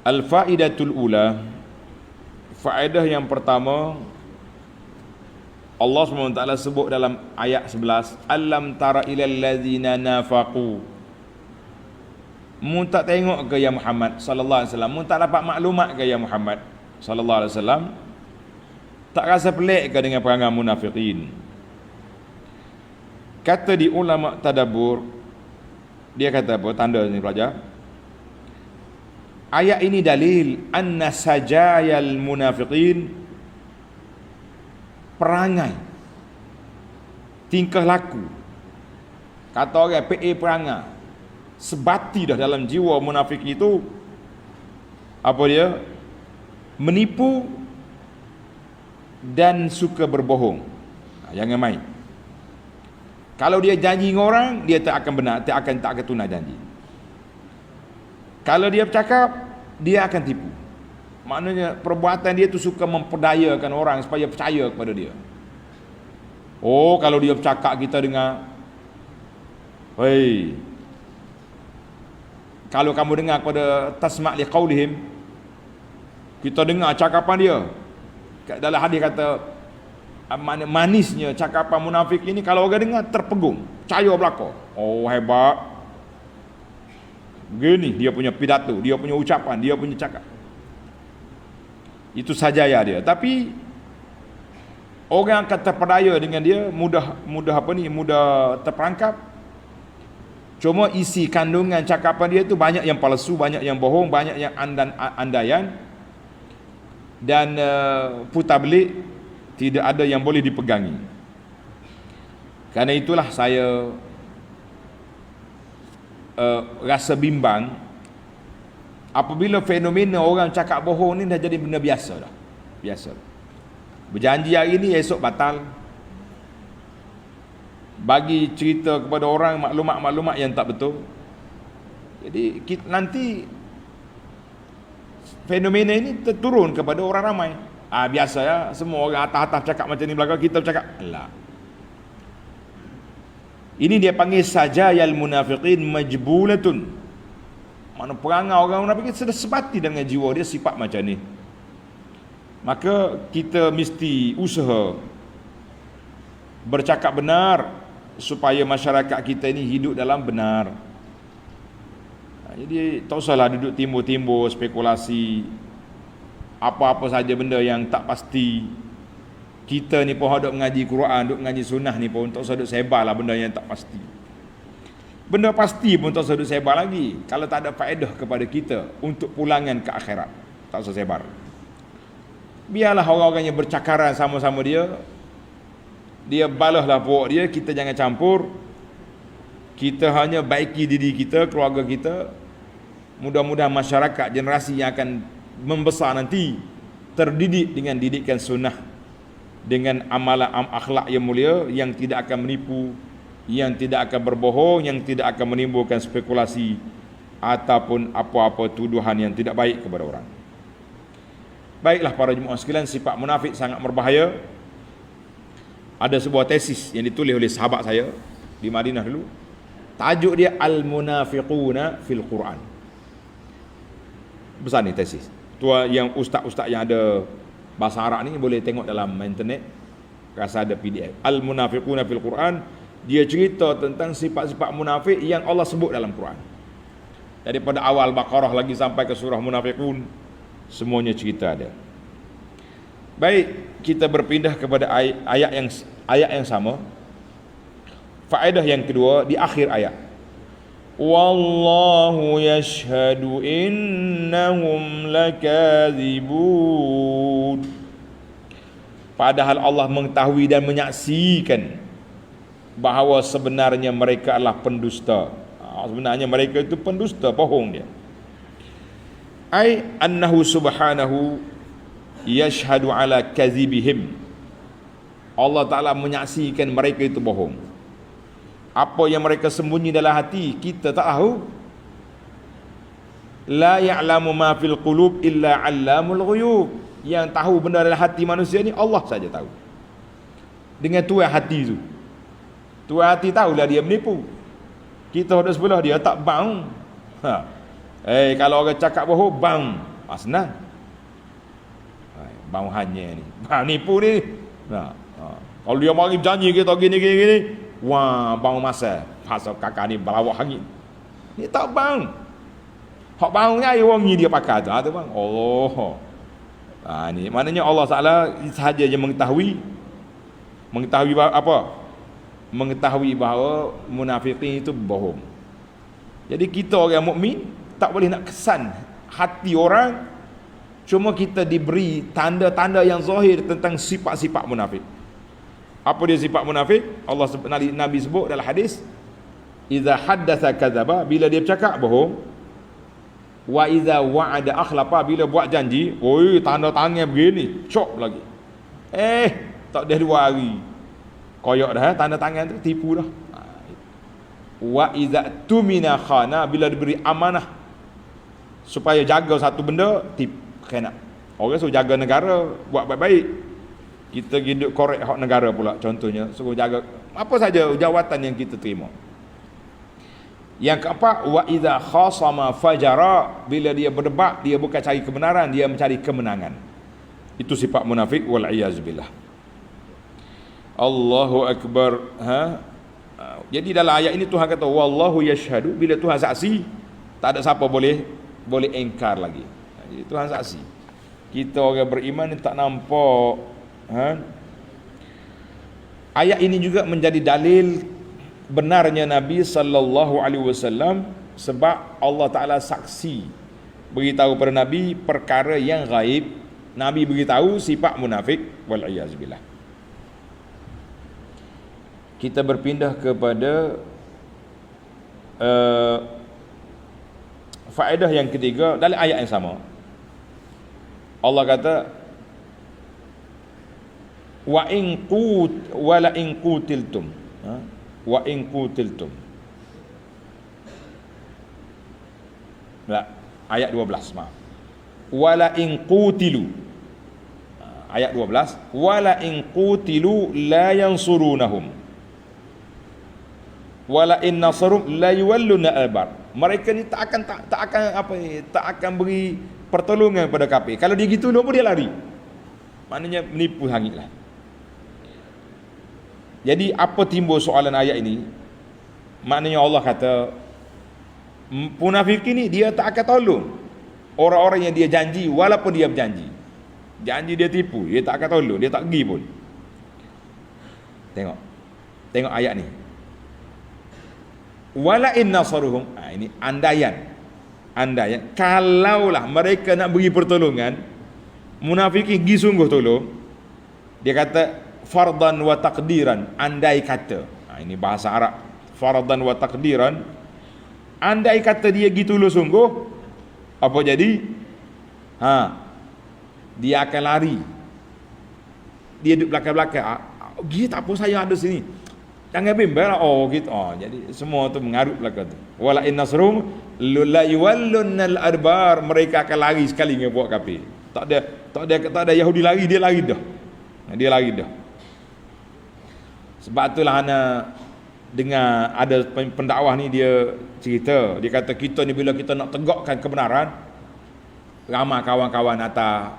Al-faidatul ula, faedah yang pertama, Allah SWT sebut dalam ayat 11, alam tara ilal ladzina nafaqu. Mu tak tengok ke ya Muhammad sallallahu alaihi wasallam, mu tak dapat maklumat ke ya Muhammad sallallahu alaihi wasallam, tak rasa pelik ke dengan perangai munafiqin? Kata di ulama tadabbur, dia kata apa? Tanda ni pelajar. Ayat ini dalil anna sajayal munafiqin, perangai, tingkah laku, kata orang PA perangai, sebati dah dalam jiwa munafik itu apa dia? Menipu dan suka berbohong. Jangan main. Kalau dia janji dengan orang, dia tak akan benar, tak akan tunai janji. Kalau dia bercakap, dia akan tipu. Maknanya perbuatan dia tu suka memperdayakan orang supaya percaya kepada dia. Oh, kalau dia bercakap kita dengar, hei, kalau kamu dengar pada tasma' li qaulihim, kita dengar cakapan dia. Dalam hadis kata, manisnya cakapan munafik ini, kalau orang dengar terpegung, percaya belaka. Oh, hebat. Begini dia punya pidato, dia punya ucapan, dia punya cakap. Itu saja ya dia. Tapi orang akan terpedaya dengan dia, mudah terperangkap. Cuma isi kandungan cakapan dia tu banyak yang palsu, banyak yang bohong, banyak yang andaian, dan putar belik, tidak ada yang boleh dipegangi. Karena itulah saya rasa bimbang apabila fenomena orang cakap bohong ni dah jadi benda biasa dah. Biasa. Berjanji hari ni, esok batal. Bagi cerita kepada orang maklumat-maklumat yang tak betul. Jadi nanti fenomena ini terturun kepada orang ramai. Biasa ya, semua orang atas-atas cakap macam ni, belakang kita cakap alah. Ini dia panggil sajayal munafiqin majbulatun. Mana perangai orang munafik sudah sebati dengan jiwa dia sifat macam ni. Maka kita mesti usaha bercakap benar supaya masyarakat kita ini hidup dalam benar. Jadi tak usahlah duduk timbul-timbul spekulasi apa-apa saja benda yang tak pasti. Kita ni pun duk mengaji Quran, duk mengaji sunnah ni pun tak usah duk sebar lah benda yang tak pasti. Benda pasti pun tak usah duk sebar lagi kalau tak ada faedah kepada kita untuk pulangan ke akhirat. Tak usah sebar. Biarlah orang-orang yang bercakaran sama-sama dia, dia balahlah puak dia, kita jangan campur. Kita hanya baiki diri kita, keluarga kita. Mudah-mudahan masyarakat, generasi yang akan membesar nanti terdidik dengan didikan sunnah, dengan amalan akhlak yang mulia, yang tidak akan menipu, yang tidak akan berbohong, yang tidak akan menimbulkan spekulasi ataupun apa-apa tuduhan yang tidak baik kepada orang. Baiklah para jemaah sekalian, sifat munafik sangat berbahaya. Ada sebuah tesis yang ditulis oleh sahabat saya di Madinah dulu. Tajuk dia Al-Munafiquna fil Quran. Besar ni tesis. Tua yang ustaz-ustaz yang ada bahasa Arab ni boleh tengok dalam internet, rasa ada PDF. Al-Munafiquna fil Quran, dia cerita tentang sifat-sifat munafik yang Allah sebut dalam Quran. Daripada awal Baqarah lagi sampai ke surah Munafiqun, semuanya cerita ada. Baik, kita berpindah kepada ayat yang sama. Faedah yang kedua di akhir ayat. Wallahu yashhadu innahum lakadzibun. Padahal Allah mengetahui dan menyaksikan bahawa sebenarnya mereka adalah pendusta. Sebenarnya mereka itu pendusta, bohong dia. Ai annahu subhanahu yashhadu ala kadzibihim. Allah Ta'ala menyaksikan mereka itu bohong. Apa yang mereka sembunyi dalam hati kita tak tahu. La ya'lamu ma fil qulub illa 'allamul ghuyub. Yang tahu benda dalam hati manusia ni Allah saja tahu. Dengan tuan hati tu, tuan hati tahulah dia menipu. Kita ada sebelah dia tak bang. Kalau orang cakap bohong bang, Senang. Bau hanya ni. Nipu ni. Kalau dia mari janji kita gini. Wah, bau masa. Pasal kakak ni berlawak hangit. Ni tak bang. Hak baunya air wangi dia pakai tu. Tu bang. Oh. Ni maknanya Allah Taala sahaja je mengetahui apa? Mengetahui bahawa munafikin itu bohong. Jadi kita orang mukmin tak boleh nak kesan hati orang, cuma kita diberi tanda-tanda yang zahir tentang sifat-sifat munafik. Apa dia sifat munafik? Nabi sebut dalam hadis, "Idza haddatsa kadzaba", bila dia bercakap bohong. Wa idza wa'ada akhlafa, bila buat janji, oi tanda tangan begini, cok lagi. Tak dah 2 hari. Koyak dah tanda tangan tu, tipu dah. Wa idza tumina khana, bila diberi amanah supaya jaga satu benda, kena. Orang suruh jaga negara, buat baik-baik. Kita hidup korek hak negara pula, contohnya suruh jaga apa saja jawatan yang kita terima. Yang keempat, wa idza khasama fajara, bila dia berdebat, dia bukan cari kebenaran, dia mencari kemenangan. Itu sifat munafik, wal iyaz billah. Allahu akbar. Jadi dalam ayat ini Tuhan kata wallahu yashhadu, bila Tuhan saksi, tak ada siapa boleh engkar lagi. Jadi Tuhan saksi. Kita orang beriman ni tak nampak. Ayat ini juga menjadi dalil benarnya Nabi sallallahu alaihi wasallam, sebab Allah Taala saksi beritahu pada Nabi perkara yang gaib. Nabi beritahu sifat munafik, wal iyaz billah. Kita berpindah kepada faedah yang ketiga dalam ayat yang sama. Allah kata wa la in qutiltum, wa in qutiltum. Ayat 12, maaf. Wala in qutilu. Ayat 12, wala in qutilu la yansurunahum. Wala in nasarum la yuwalluna albar. Mereka ni tak akan beri pertolongan kepada kafir. Kalau dia gitu, apa dia lari? Maknanya menipu hangitlah. Jadi apa timbul soalan ayat ini? Maknanya Allah kata munafik ni dia tak akan tolong orang-orang yang dia janji, walaupun dia berjanji. Janji dia tipu, dia tak akan tolong, dia tak pergi pun. Tengok ayat ni. Wala in nasaruhum. Ini andaian. Kalaulah mereka nak beri pertolongan, munafikin pergi sungguh tolong. Dia kata fardan wa taqdiran, andai kata. Ini bahasa Arab. Fardan wa taqdiran, andai kata dia pergi tolong sungguh, apa jadi? Dia akan lari. Dia duduk belakang-belakang. Dia tak apa, saya ada sini. Jangan bimbang lah. Gitu. Jadi semua tu mengarut belakang tu. Wala in nasrum la yuwallunnal adbar, mereka akan lari sekali dengan buat kafir. Tak ada Yahudi lari, dia lari dah. Sebab itulah ana dengar ada pendakwah ni, dia cerita, dia kata kita ni bila kita nak tegakkan kebenaran, ramai kawan-kawan atas,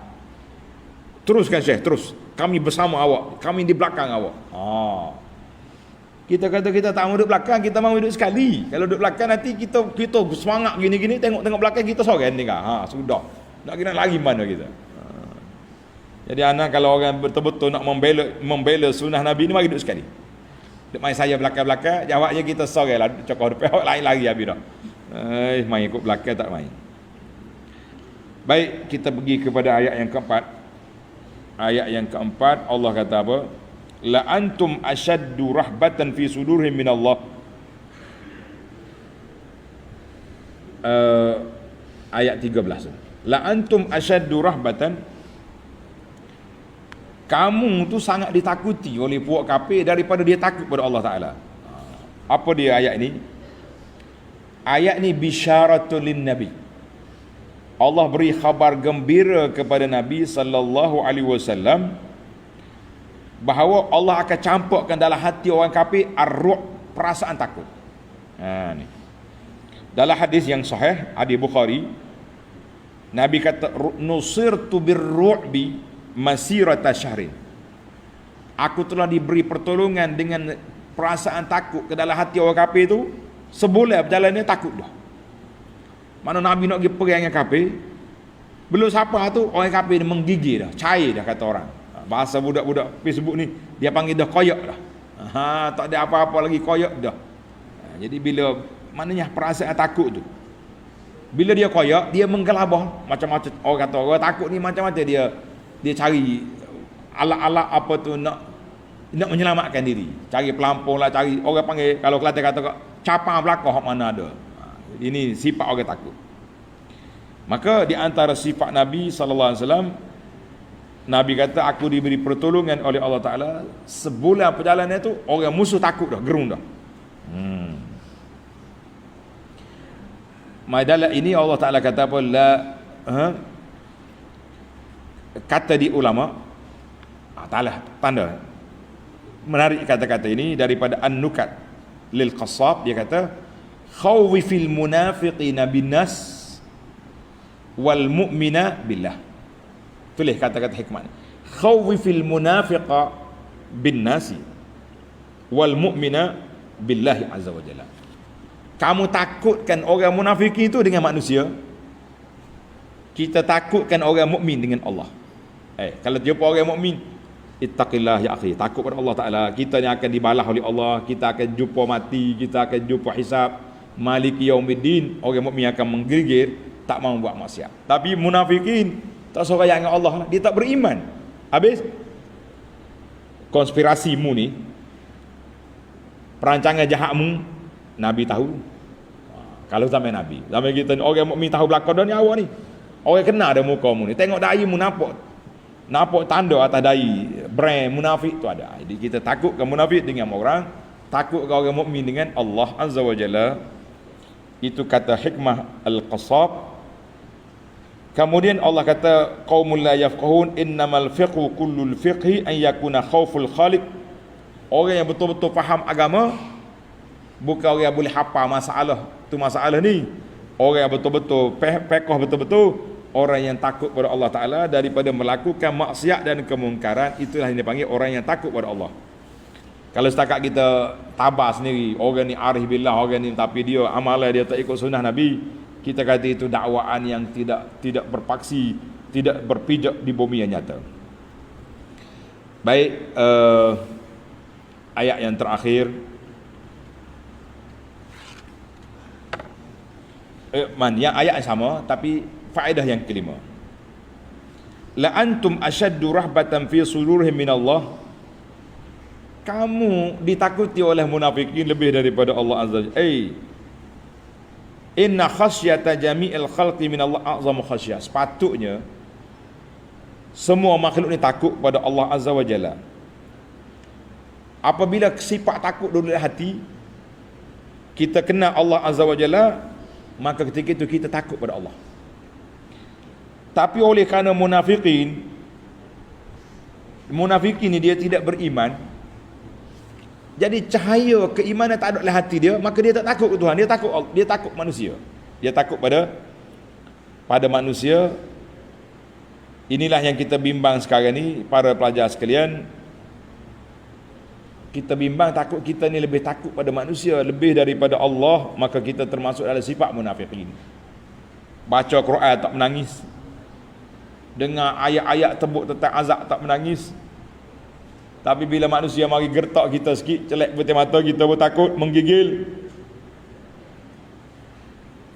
teruskan Syekh, terus, kami bersama awak, kami di belakang awak. Kita kata kita tak mau duduk belakang, kita mau duduk sekali. Kalau duduk belakang nanti kita semangat gini-gini, tengok belakang kita sorang tinggal. Sudah. Nak kena lari mana kita. Jadi anak kalau orang betul-betul nak membela sunnah Nabi ni, mari duduk sekali. Duk main saya belakang-belakang, jawabnya kita sorang lah, cakap depan awak lain lari habis dah. Main ikut belakang tak main. Baik, kita pergi kepada ayat yang keempat. Ayat yang keempat, Allah kata apa? La antum ashaddu rahbatan fi sudurihim min Allah. Ayat 13. La antum ashaddu rahbatan, kamu tu sangat ditakuti oleh puak kafir daripada dia takut pada Allah Taala. Apa dia ayat ini? Ayat ni bisyaratul lin nabi. Allah beri khabar gembira kepada Nabi sallallahu alaihi wasallam bahawa Allah akan campurkan dalam hati orang kafir ar-ru'b, perasaan takut. Ni. Dalam hadis yang sahih hadis Bukhari, Nabi kata nusirtu birru'bi masirata syahrin. Aku telah diberi pertolongan dengan perasaan takut ke dalam hati orang kafir tu sebulan berjalannya takut dah. Mana Nabi nak pergi perang dengan kafir, belum siapa tu orang kafir dia menggigil dah, cair dah kata orang. Bahasa budak-budak Facebook ni dia panggil dah koyak dah. Tak ada apa-apa lagi, koyak dah. Jadi bila maknanya perasaan takut tu, bila dia koyak, dia menggelabah macam-macam. Orang kata orang takut ni macam-macam, dia cari alat-alat apa tu nak menyelamatkan diri, cari pelampung lah, cari orang panggil, kalau Kelantan kata capang belakang hak mana ada. Ini sifat orang takut. Maka di antara sifat Nabi sallallahu alaihi wasallam, Nabi kata aku diberi pertolongan oleh Allah Taala sebulan perjalanan tu orang musuh takut dah, gerung dah. Dalam ini Allah Taala kata apa? Kata di ulama, tanda menarik kata-kata ini daripada An-Nukat lil Qassab. Dia kata khawfil munafiqina binnas wal mu'mina billah. Tulis kata-kata hikmah. Khawfil munafiqa binnasi wal mu'mina billahi azza wa jalla. Kamu takutkan orang munafik itu dengan manusia, kita takutkan orang mukmin dengan Allah. Kalau jumpa orang mukmin, ittaqillah ya akhi, takut pada Allah Taala. Kita ni akan dibalas oleh Allah, kita akan jumpa mati, kita akan jumpa hisab, maliki yaumiddin. Orang mukmin akan menggigir, tak mau buat maksiat. Tapi munafikin tak soraya dengan Allah, dia tak beriman. Habis konspirasimu ni, perancangan jahatmu, Nabi tahu. Kalau zaman Nabi, zaman kita ni orang mukmin tahu belakang dah ni awak ni. Orang kenal dah mukamu ni. Tengok dai munafik. Nampak tanda atas dai, brand munafik tu ada. Jadi kita takut ke munafik dengan orang, takut ke orang mukmin dengan Allah Azza wa Jalla. Itu kata hikmah Al-Qassab. Kemudian Allah kata qaumul la yafqahun innamal fiqhu kullul fiqhi an yakuna khauful khaliq. Orang yang betul-betul faham agama, bukan orang yang boleh hafal masalah tu masalah ni. Orang yang betul-betul fiqh betul-betul, orang yang takut pada Allah Taala daripada melakukan maksiat dan kemungkaran. Itulah yang dipanggil orang yang takut pada Allah. Kalau setakat kita tabah sendiri, orang ni arif billah, orang ni tapi dia amalan dia tak ikut sunnah Nabi, kita kata itu dakwaan yang tidak berpaksi, tidak berpijak di bumi yang nyata. Baik, ayat yang terakhir, yang ayat yang sama tapi faedah yang kelima. La antum ashaddu rahbatan fi sudurihim minallah. Kamu ditakuti oleh munafikin lebih daripada Allah Azza wa Jalla. Inna khasyata jami'il khalqi minallah a'zamu khasyah. Sepatutnya semua makhluk ni takut pada Allah Azza wa Jalla. Apabila sifat takut dulu dalam hati, kita kenal Allah Azza wa Jalla, maka ketika itu kita takut pada Allah. Tapi oleh kerana munafikin ni dia tidak beriman, jadi cahaya keimanan tak ada dalam hati dia, maka dia tak takut ke Tuhan, dia takut manusia. Dia takut pada manusia. Inilah yang kita bimbang sekarang ni para pelajar sekalian. Kita bimbang takut kita ni lebih takut pada manusia lebih daripada Allah, maka kita termasuk dalam sifat munafikin. Baca Quran tak menangis, dengar ayat-ayat tebuk tentang azab tak menangis. Tapi bila manusia mari gertak kita sikit, celak putih mata, kita pun takut, menggigil.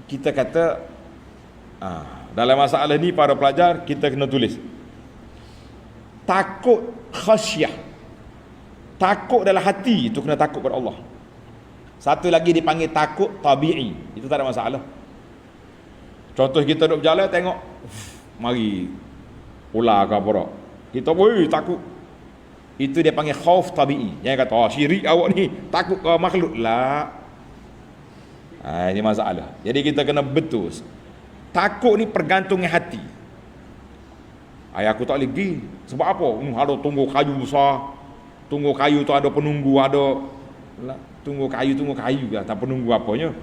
Kita kata dalam masalah ni para pelajar kita kena tulis takut khasyah. Takut dalam hati itu kena takut pada Allah. Satu lagi dipanggil takut tabi'i, itu tak ada masalah. Contoh kita duduk berjalan tengok mari ular ke apa, kita pun takut. Itu dia panggil khauf tabi'i. Yang kata syirik awak ni takut ke makhluk lah. Ini masalah. Jadi kita kena betul. Takut ni pergantungan hati. Aku tak boleh pergi. Sebab apa? Ada tunggu kayu besar. Tunggu kayu tu ada penunggu, ada tunggu kayu lah, tak penunggu apanya.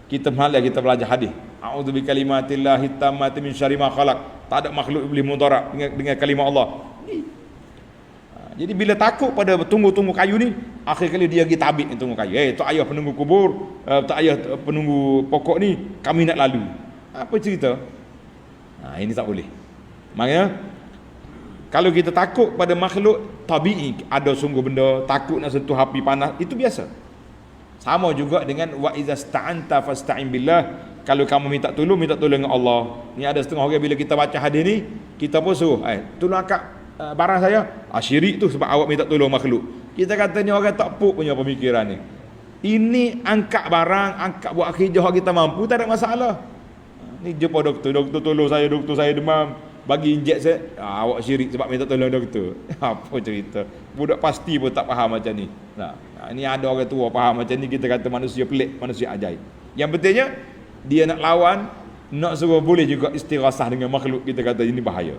Kita malah kita belajar hadis. a'udzu bikalimatillahi tammati min syarri ma khalaq. Tak ada makhluk boleh mudarat dengan kalimah Allah. Jadi bila takut pada tunggu-tunggu kayu ni, akhir kali dia pergi tabik tunggu kayu. Tak ayah penunggu kubur, tak ayah penunggu pokok ni, kami nak lalu. Apa cerita? Ini tak boleh. Maknanya kalau kita takut pada makhluk tabi'i, ada sungguh benda, takut nak sentuh api panas, itu biasa. Sama juga dengan wa iza sta'anta fasta'in billah. Kalau kamu minta tolong dengan Allah. Ni ada setengah orang bila kita baca hadis ni, kita pun suruh, tolong angkat barang saya. Syirik tu sebab awak minta tolong makhluk. Kita kata ni orang tak puk punya pemikiran ni. Ini angkat barang, angkat buat kerja kita mampu, tak ada masalah. Ni jumpa doktor tolong saya, doktor saya demam, bagi injek saya, awak syirik sebab minta tolong doktor. Apa cerita? Budak pasti pun tak faham macam ni. Ni ada orang tua faham macam ni, kita kata manusia pelik, manusia ajaib. Yang pentingnya dia nak lawan, nak suruh boleh juga istighasah dengan makhluk, kita kata ini bahaya.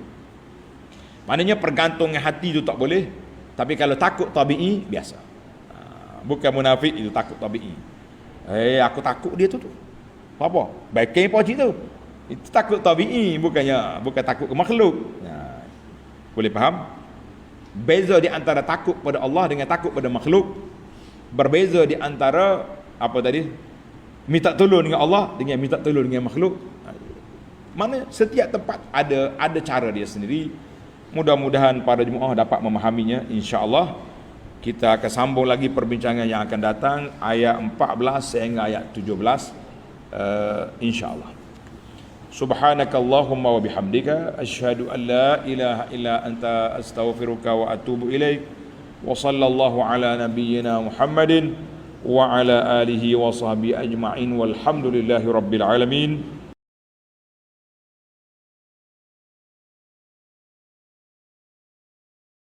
Maknanya pergantung dengan hati itu tak boleh. Tapi kalau takut tabi'i, biasa. Bukan munafik, itu takut tabi'i. Aku takut dia tu. Apa? Baiknya apa cerita? Itu takut tabi'i, bukan takut ke makhluk. Boleh faham? Beza di antara takut pada Allah dengan takut pada makhluk. Berbeza di antara apa tadi? Minta tolong dengan Allah dengan minta tolong dengan makhluk. Mana setiap tempat ada cara dia sendiri. Mudah-mudahan para jemaah dapat memahaminya, insya-Allah. Kita akan sambung lagi perbincangan yang akan datang ayat 14 sehingga ayat 17, insya-Allah. Subhanakallahumma wa bihamdika asyhadu an la ilaha illa anta astaghfiruka wa atubu ilaik. Wa sallallahu ala nabiyyina Muhammadin wa ala alihi wa sahbihi ajma'in walhamdulillahi rabbil alamin.